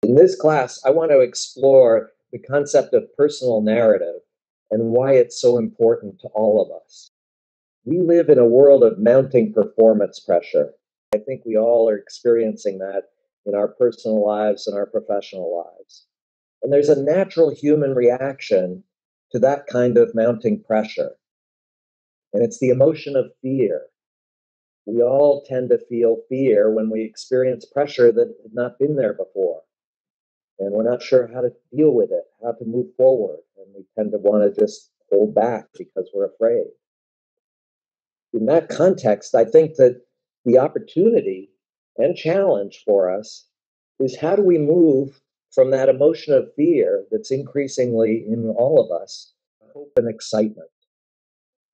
In this class, I want to explore the concept of personal narrative and why it's so important to all of us. We live in a world of mounting performance pressure. I think we all are experiencing that in our personal lives and our professional lives. And there's a natural human reaction to that kind of mounting pressure. And it's the emotion of fear. We all tend to feel fear when we experience pressure that had not been there before. And we're not sure how to deal with it, how to move forward. And we tend to want to just hold back because we're afraid. In that context, I think that the opportunity and challenge for us is how do we move from that emotion of fear that's increasingly in all of us, hope and excitement.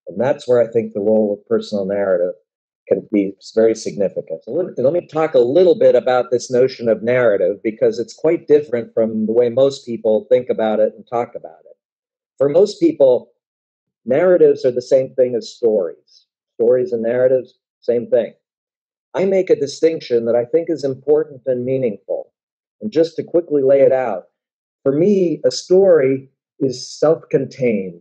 And that's where I think the role of personal narrative can be very significant. So let me talk a little bit about this notion of narrative because it's quite different from the way most people think about it and talk about it. For most people, narratives are the same thing as stories. Stories and narratives, same thing. I make a distinction that I think is important and meaningful. And just to quickly lay it out, for me, a story is self-contained.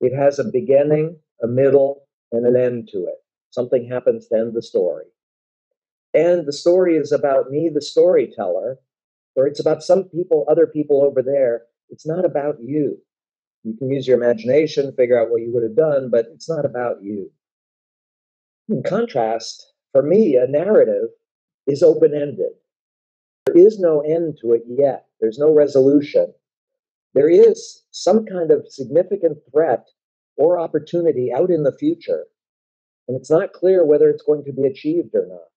It has a beginning, a middle, and an end to it. Something happens to end the story. And the story is about me, the storyteller, or it's about some people, other people over there. It's not about you. You can use your imagination, figure out what you would have done, but it's not about you. In contrast, for me, a narrative is open ended. There is no end to it yet, there's no resolution. There is some kind of significant threat or opportunity out in the future, and it's not clear whether it's going to be achieved or not.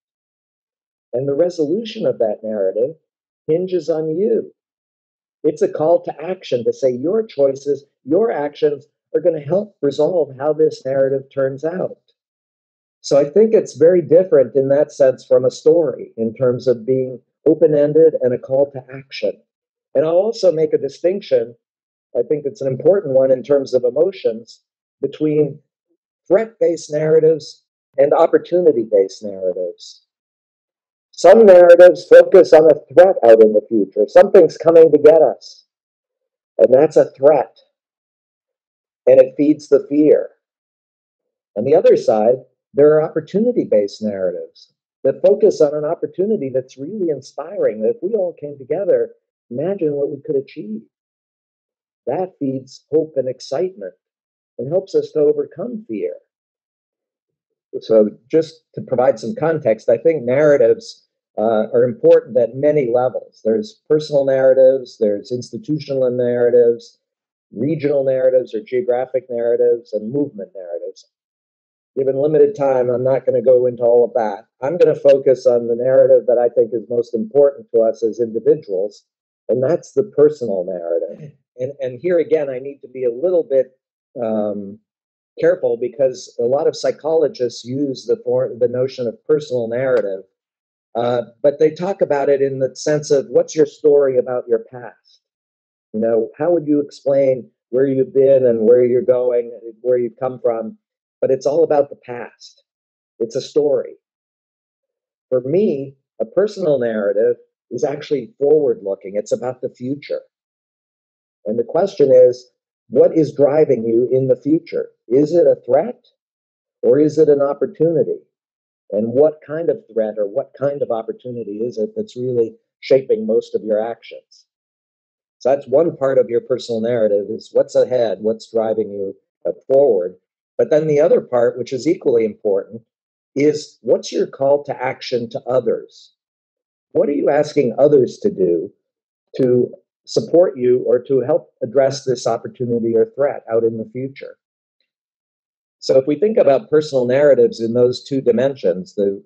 And the resolution of that narrative hinges on you. It's a call to action to say your choices, your actions are going to help resolve how this narrative turns out. So I think it's very different in that sense from a story in terms of being open ended and a call to action. And I'll also make a distinction, I think it's an important one in terms of emotions, between threat based narratives and opportunity based narratives. Some narratives focus on a threat out in the future. Something's coming to get us, and that's a threat, and it feeds the fear. On the other side, there are opportunity based narratives that focus on an opportunity that's really inspiring. That if we all came together, imagine what we could achieve. That feeds hope and excitement and helps us to overcome fear. So, just to provide some context, I think narratives are important at many levels. There's personal narratives, there's institutional narratives, regional narratives or geographic narratives, and movement narratives. Given limited time, I'm not going to go into all of that. I'm going to focus on the narrative that I think is most important to us as individuals, and that's the personal narrative. And here again, I need to be a little bit careful because a lot of psychologists use the notion of personal narrative, but they talk about it in the sense of what's your story about your past? You know, how would you explain where you've been and where you're going, where you've come from? But it's all about the past. It's a story. For me, a personal narrative is actually forward looking. It's about the future. And the question is, what is driving you in the future? Is it a threat or is it an opportunity? And what kind of threat or what kind of opportunity is it that's really shaping most of your actions? So that's one part of your personal narrative is what's ahead, what's driving you forward. But then the other part, which is equally important, is what's your call to action to others? What are you asking others to do to support you or to help address this opportunity or threat out in the future? So if we think about personal narratives in those two dimensions, the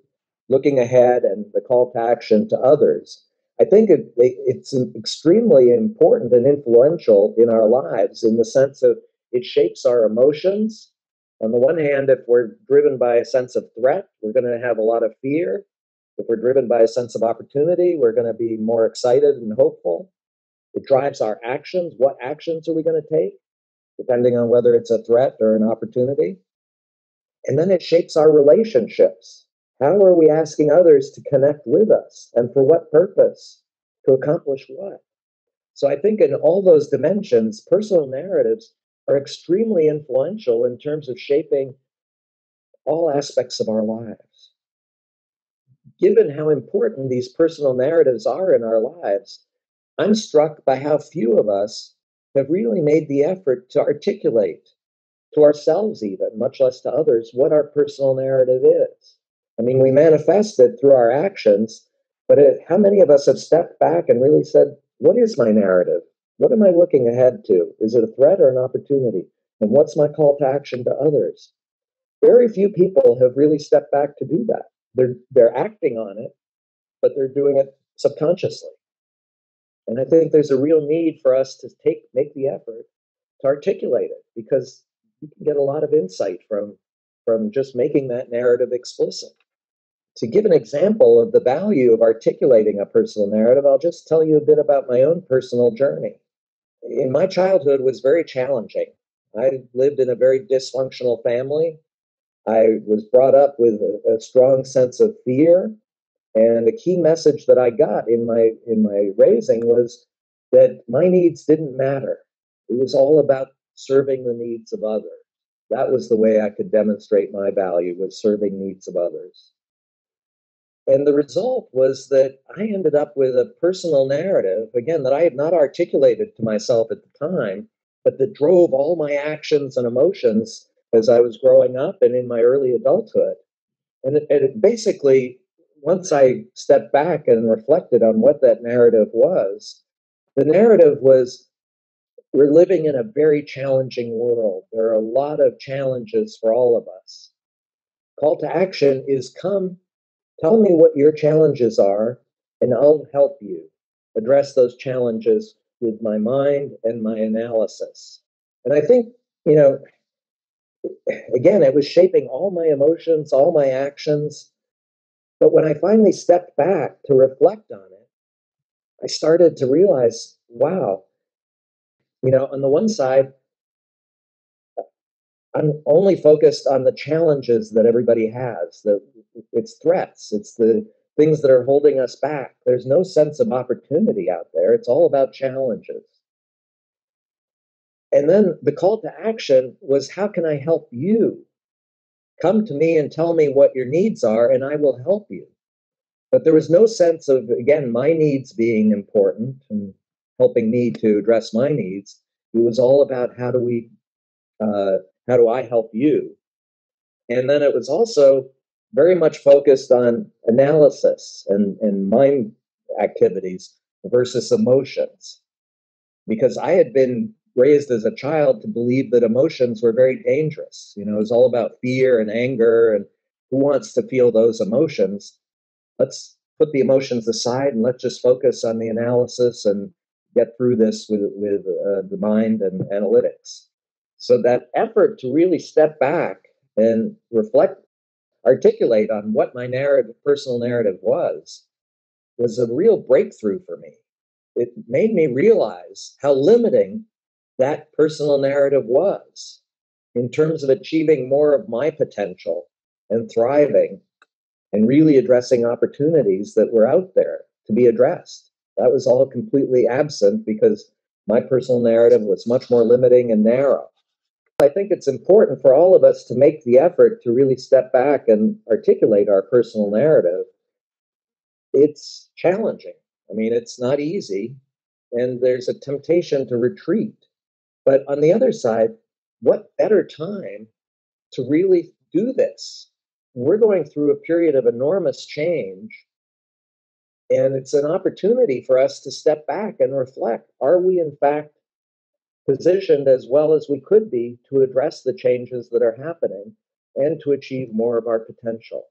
looking ahead and the call to action to others, I think it's extremely important and influential in our lives in the sense of it shapes our emotions. On the one hand, if we're driven by a sense of threat, we're going to have a lot of fear. If we're driven by a sense of opportunity, we're going to be more excited and hopeful. It drives our actions. What actions are we going to take, depending on whether it's a threat or an opportunity? And then it shapes our relationships. How are we asking others to connect with us and for what purpose? To accomplish what? So I think in all those dimensions, personal narratives are extremely influential in terms of shaping all aspects of our lives. Given how important these personal narratives are in our lives, I'm struck by how few of us have really made the effort to articulate to ourselves, even, much less to others, what our personal narrative is. I mean, we manifest it through our actions, but how many of us have stepped back and really said, what is my narrative? What am I looking ahead to? Is it a threat or an opportunity? And what's my call to action to others? Very few people have really stepped back to do that. They're acting on it, but they're doing it subconsciously. And I think there's a real need for us to make the effort to articulate it, because you can get a lot of insight from just making that narrative explicit. To give an example of the value of articulating a personal narrative, I'll just tell you a bit about my own personal journey. In my childhood was very challenging. I lived in a very dysfunctional family. I was brought up with a strong sense of fear, and a key message that I got in my raising was that my needs didn't matter. It was all about serving the needs of others. That was the way I could demonstrate my value, was serving needs of others. And the result was that I ended up with a personal narrative, again, that I had not articulated to myself at the time, but that drove all my actions and emotions as I was growing up and in my early adulthood. And it basically, once I stepped back and reflected on what that narrative was, the narrative was, we're living in a very challenging world. There are a lot of challenges for all of us. Call to action is, come, tell me what your challenges are, and I'll help you address those challenges with my mind and my analysis. And I think, again, it was shaping all my emotions, all my actions. But when I finally stepped back to reflect on it, I started to realize, wow, on the one side, I'm only focused on the challenges that everybody has. It's threats, it's the things that are holding us back. There's no sense of opportunity out there. It's all about challenges. And then the call to action was, how can I help you? Come to me and tell me what your needs are, and I will help you. But there was no sense of, again, my needs being important and helping me to address my needs. It was all about how do I help you? And then it was also very much focused on analysis and mind activities versus emotions. Because I had been raised as a child to believe that emotions were very dangerous. It was all about fear and anger, and who wants to feel those emotions? Let's put the emotions aside and let's just focus on the analysis and get through this with the mind and analytics. So that effort to really step back and reflect, articulate on what my personal narrative was a real breakthrough for me. It made me realize how limiting that personal narrative was in terms of achieving more of my potential and thriving and really addressing opportunities that were out there to be addressed. That was all completely absent because my personal narrative was much more limiting and narrow. I think it's important for all of us to make the effort to really step back and articulate our personal narrative. It's challenging. I mean, it's not easy, and there's a temptation to retreat. But on the other side, what better time to really do this? We're going through a period of enormous change, and it's an opportunity for us to step back and reflect. Are we, in fact, positioned as well as we could be to address the changes that are happening and to achieve more of our potential?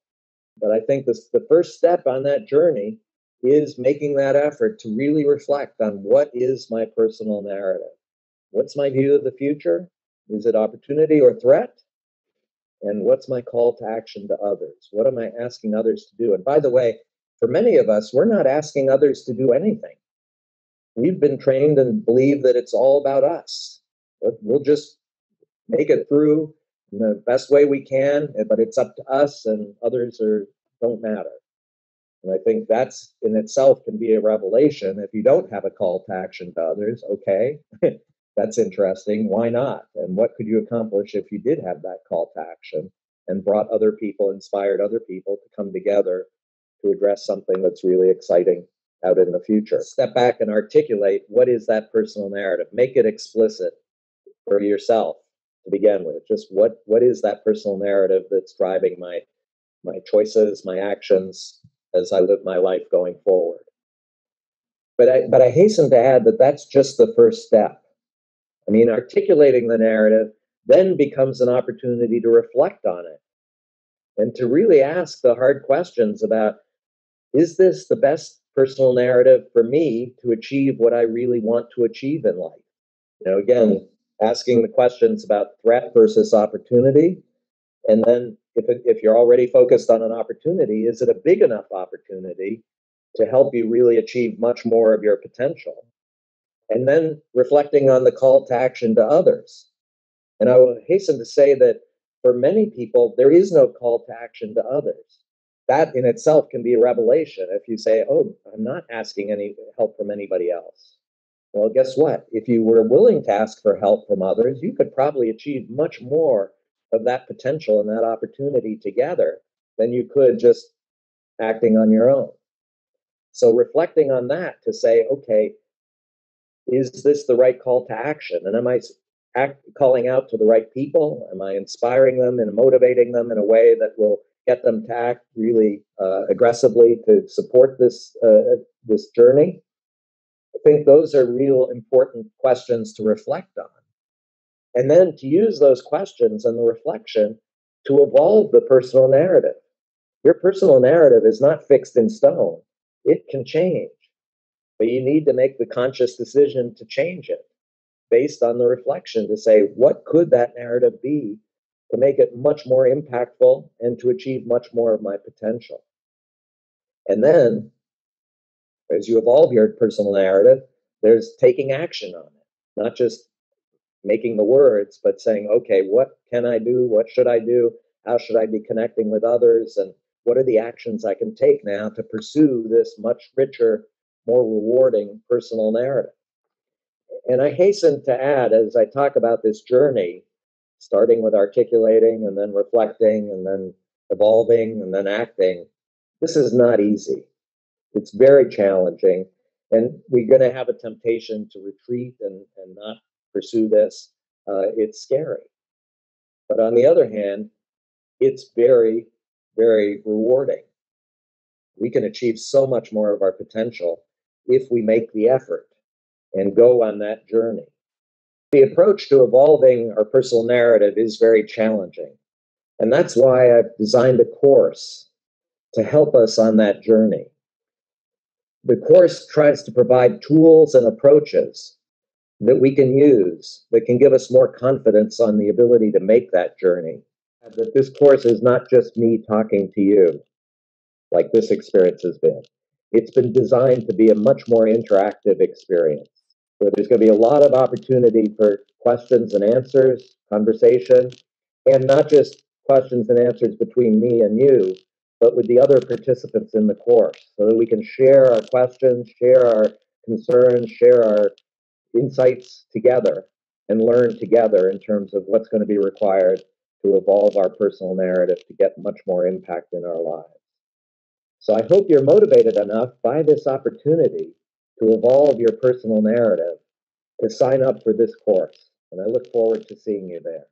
But I think the first step on that journey is making that effort to really reflect on, what is my personal narrative? What's my view of the future? Is it opportunity or threat? And what's my call to action to others? What am I asking others to do? And by the way, for many of us, we're not asking others to do anything. We've been trained and believe that it's all about us. We'll just make it through in the best way we can, but it's up to us, and others don't matter. And I think that's in itself can be a revelation. If you don't have a call to action to others, okay, that's interesting. Why not? And what could you accomplish if you did have that call to action and brought other people, inspired other people to come together to address something that's really exciting out in the future? Step back and articulate what is that personal narrative. Make it explicit for yourself to begin with. Just what is that personal narrative that's driving my choices, my actions as I live my life going forward. But I hasten to add that that's just the first step. I mean, articulating the narrative then becomes an opportunity to reflect on it and to really ask the hard questions about, is this the best personal narrative for me to achieve what I really want to achieve in life? You know, again, asking the questions about threat versus opportunity. And then if you're already focused on an opportunity, is it a big enough opportunity to help you really achieve much more of your potential? And then reflecting on the call to action to others. And I will hasten to say that for many people, there is no call to action to others. That in itself can be a revelation if you say, oh, I'm not asking any help from anybody else. Well, guess what? If you were willing to ask for help from others, you could probably achieve much more of that potential and that opportunity together than you could just acting on your own. So reflecting on that to say, okay, is this the right call to action? And am I calling out to the right people? Am I inspiring them and motivating them in a way that will get them to act really aggressively to support this journey? I think those are real important questions to reflect on. And then to use those questions and the reflection to evolve the personal narrative. Your personal narrative is not fixed in stone. It can change, but you need to make the conscious decision to change it based on the reflection to say, what could that narrative be to make it much more impactful and to achieve much more of my potential? And then, as you evolve your personal narrative, there's taking action on it, not just making the words, but saying, okay, what can I do? What should I do? How should I be connecting with others? And what are the actions I can take now to pursue this much richer, more rewarding personal narrative? And I hasten to add, as I talk about this journey, starting with articulating and then reflecting and then evolving and then acting, this is not easy. It's very challenging. And we're going to have a temptation to retreat and not pursue this. It's scary. But on the other hand, it's very, very rewarding. We can achieve so much more of our potential if we make the effort and go on that journey. The approach to evolving our personal narrative is very challenging. And that's why I've designed a course to help us on that journey. The course tries to provide tools and approaches that we can use that can give us more confidence on the ability to make that journey. That this course is not just me talking to you like this experience has been. It's been designed to be a much more interactive experience where there's going to be a lot of opportunity for questions and answers, conversation, and not just questions and answers between me and you, but with the other participants in the course so that we can share our questions, share our concerns, share our insights together and learn together in terms of what's going to be required to evolve our personal narrative to get much more impact in our lives. So I hope you're motivated enough by this opportunity to evolve your personal narrative to sign up for this course. And I look forward to seeing you there.